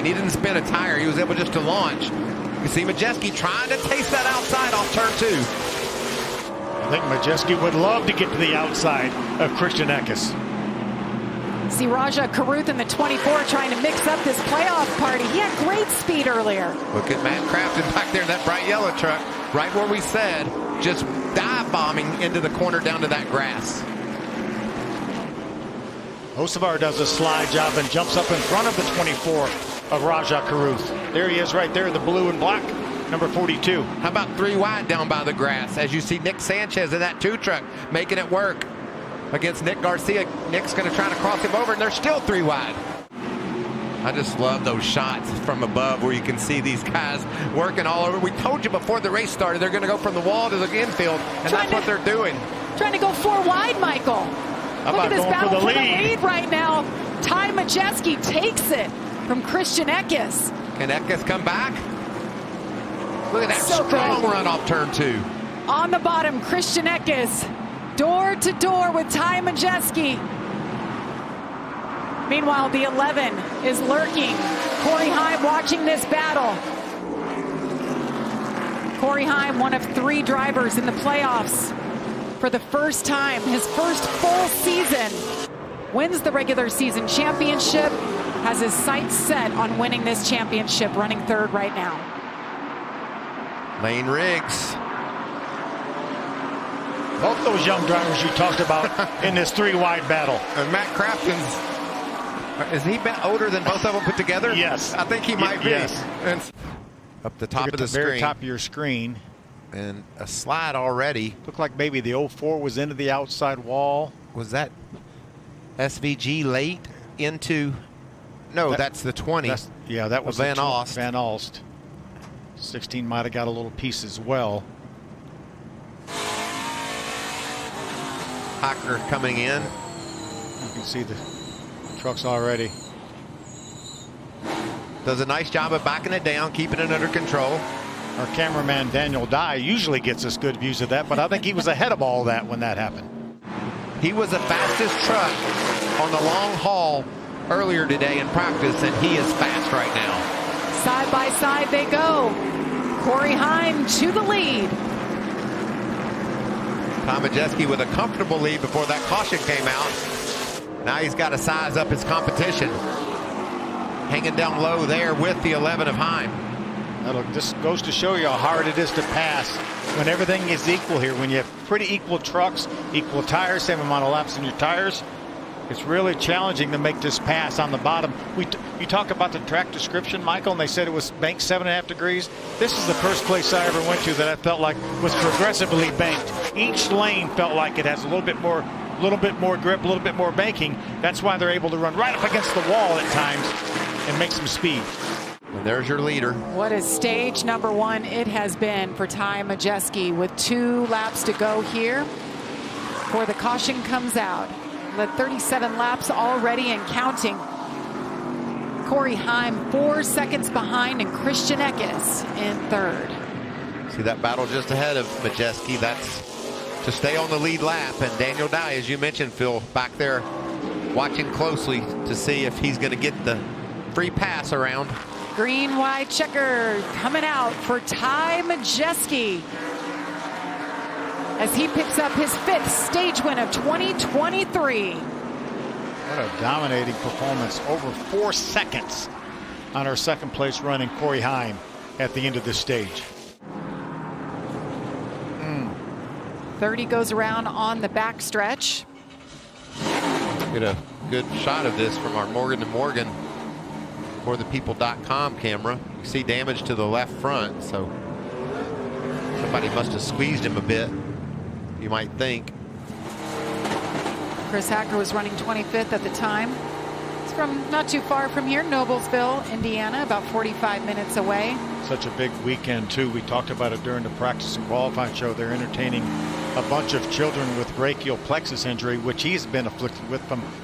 He didn't spin a tire. He was able just to launch. You see Majeski trying to taste that outside off turn 2. I think Majeski would love to get to the outside of Christian Eckes. See Raja Caruth in the 24 trying to mix up this playoff party. He had great speed earlier. Look at Matt Craftsman back there in that bright yellow truck, right where we said, just dive bombing into the corner down to that grass. Osavar does a slide job and jumps up in front of the 24 of Raja Caruth. There he is right there, the blue and black, number 42. How about 3 wide down by the grass? As you see Nick Sanchez in that 2 truck making it work against Nick Garcia. Nick's going to try to cross him over, and they're still 3 wide. I just love those shots from above where you can see these guys working all over. We told you before the race started they're going to go from the wall to the infield, and that's what they're doing. Trying to go 4 wide, Michael. Look at this battle for the lead right now. Ty Majeski takes it from Christian Eckes. Can Eckes come back? Look at that strong run off turn 2. On the bottom, Christian Eckes. Door to door with Ty Majeski. Meanwhile, the 11 is lurking. Corey Heim watching this battle. Corey Heim, one of 3 drivers in the playoffs for the first time, his first full season, wins the regular season championship, has his sights set on winning this championship, running 3rd right now. Lane Riggs. Both those young drivers you talked about in this 3 wide battle. And Matt Crafton's, is he older than both of them put together? Yes. I think he might be. Yes. And up the top of the screen. Very top of your screen. And a slide already. Looked like maybe the 04 was into the outside wall. Was that SVG late into? No, that's the 20. Yeah, that was Van Alst. Van Alst. 16 might have got a little piece as well. Hocker coming in. You can see the trucks already. Does a nice job of backing it down, keeping it under control. Our cameraman Daniel Dye usually gets us good views of that, but I think he was ahead of all that when that happened. He was the fastest truck on the long haul earlier today in practice, and he is fast right now. Side by side they go. Corey Heim to the lead. Tom Majeski with a comfortable lead before that caution came out. Now he's got to size up his competition. Hanging down low there with the 11 of Heim. This goes to show you how hard it is to pass when everything is equal here. When you have pretty equal trucks, equal tires, same amount of laps in your tires, it's really challenging to make this pass on the bottom. You talk about the track description, Michael, and they said it was banked 7.5 degrees. This is the first place I ever went to that I felt like was progressively banked. Each lane felt like it has a little bit more grip, a little bit more banking. That's why they're able to run right up against the wall at times and make some speed. And there's your leader. What is stage number 1 it has been for Ty Majeski with 2 laps to go here before the caution comes out. Led 37 laps already and counting. Corey Heim 4 seconds behind, and Christian Eckes in 3rd. See that battle just ahead of Majeski. That's to stay on the lead lap. And Daniel Dye, as you mentioned, Phil, back there watching closely to see if he's going to get the free pass around. Green, white checker coming out for Ty Majeski as he picks up his 5th stage win of 2023. What a dominating performance. Over 4 seconds on our 2nd place running Corey Heim at the end of this stage. 30 goes around on the back stretch. Get a good shot of this from our Morgan & Morgan for the people.com camera. You see damage to the left front, so somebody must have squeezed him a bit, you might think. Chris Hacker was running 25th at the time. It's from not too far from here, Noblesville, Indiana, about 45 minutes away. Such a big weekend, too. We talked about it during the practice and qualifying show. They're entertaining a bunch of children with brachial plexus injury, which he's been afflicted with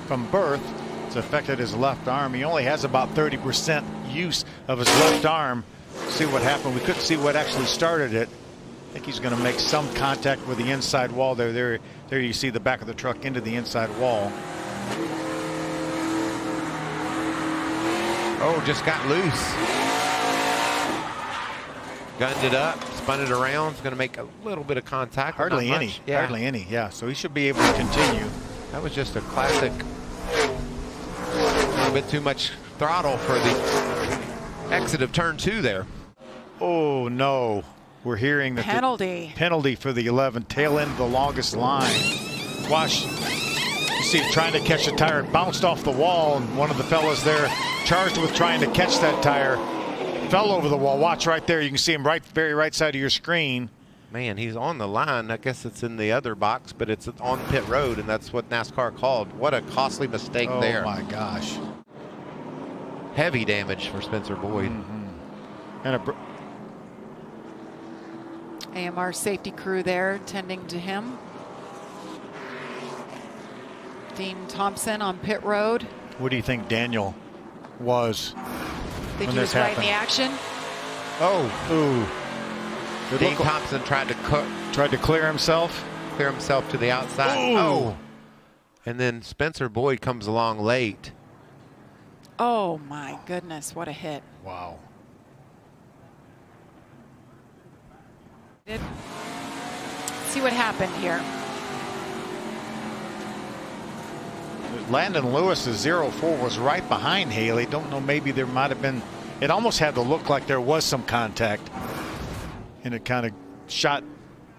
from birth. It's affected his left arm. He only has about 30% use of his left arm. See what happened. We couldn't see what actually started it. I think he's going to make some contact with the inside wall there. There you see the back of the truck into the inside wall. Oh, just got loose. Gunned it up, spun it around. It's going to make a little bit of contact. Hardly any. Yeah. Hardly any. Yeah. So he should be able to continue. That was just a classic. A little bit too much throttle for the exit of turn 2 there. Oh no. We're hearing that Penalty. Penalty for the 11, tail end of the longest line. Watch. You see it trying to catch the tire. It bounced off the wall, and one of the fellas there charged with trying to catch that tire fell over the wall. Watch right there. You can see him very right side of your screen. Man, he's on the line. I guess it's in the other box, but it's on pit road, and that's what NASCAR called. What a costly mistake there. Oh my gosh. Heavy damage for Spencer Boyd. And AMR safety crew there tending to him. Dean Thompson on pit road. what do you think Daniel was? Think when he was this right in happened? the action? Oh, ooh. Good Dean look. Thompson tried to clear himself. clear himself to the outside. Ooh. Oh. And then Spencer Boyd comes along late. Oh my goodness, what a hit. Wow. Let's see what happened here. Landon Lewis's 04 was right behind Haley. Don't know, maybe there might have been, it almost had to look like there was some contact. And it kind of shot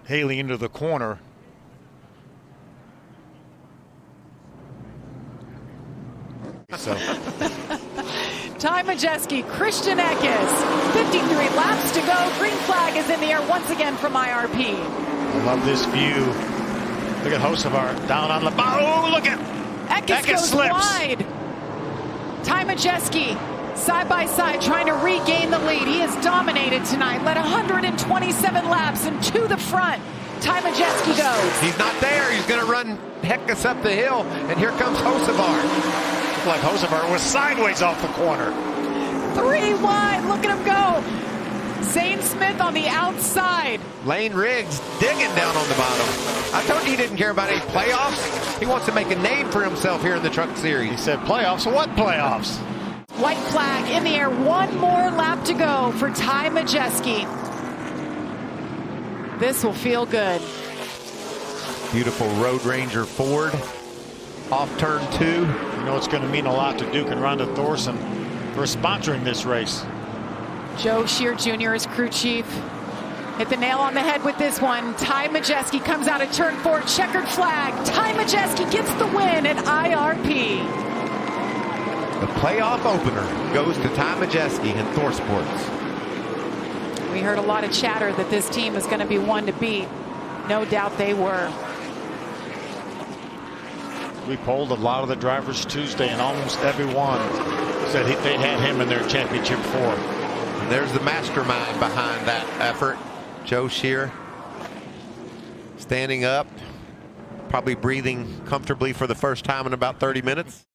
Haley into the corner. So Ty Majeski, Christian Eckes, 53 laps to go. Green flag is in the air once again from IRP. I love this view. Look at Hocevar down on the bottom. Oh, look at Eckes Eckes goes slips. wide. Ty Majeski, side by side, trying to regain the lead. He has dominated tonight, led 127 laps and to the front. Ty Majeski goes. He's not there. He's going to run Heckus up the hill, and here comes Hocevar. Looked like Hocevar was sideways off the corner. 3 wide, look at him go. Zane Smith on the outside. Lane Riggs digging down on the bottom. I told you he didn't care about any playoffs. He wants to make a name for himself here in the Truck Series. He said playoffs. What playoffs? White flag in the air. One more lap to go for Ty Majeski. This will feel good. Beautiful Road Ranger Ford off turn 2. You know it's going to mean a lot to Duke and Rhonda Thorson for sponsoring this race. Joe Shear Jr. is crew chief. Hit the nail on the head with this one. Ty Majeski comes out of turn 4. Checkered flag. Ty Majeski gets the win at IRP. The playoff opener goes to Ty Majeski in Thor Sports. We heard a lot of chatter that this team is going to be one to beat. No doubt they were. We polled a lot of the drivers Tuesday, and almost everyone said they had him in their championship 4. And there's the mastermind behind that effort, Joe Shear. Standing up, probably breathing comfortably for the first time in about 30 minutes.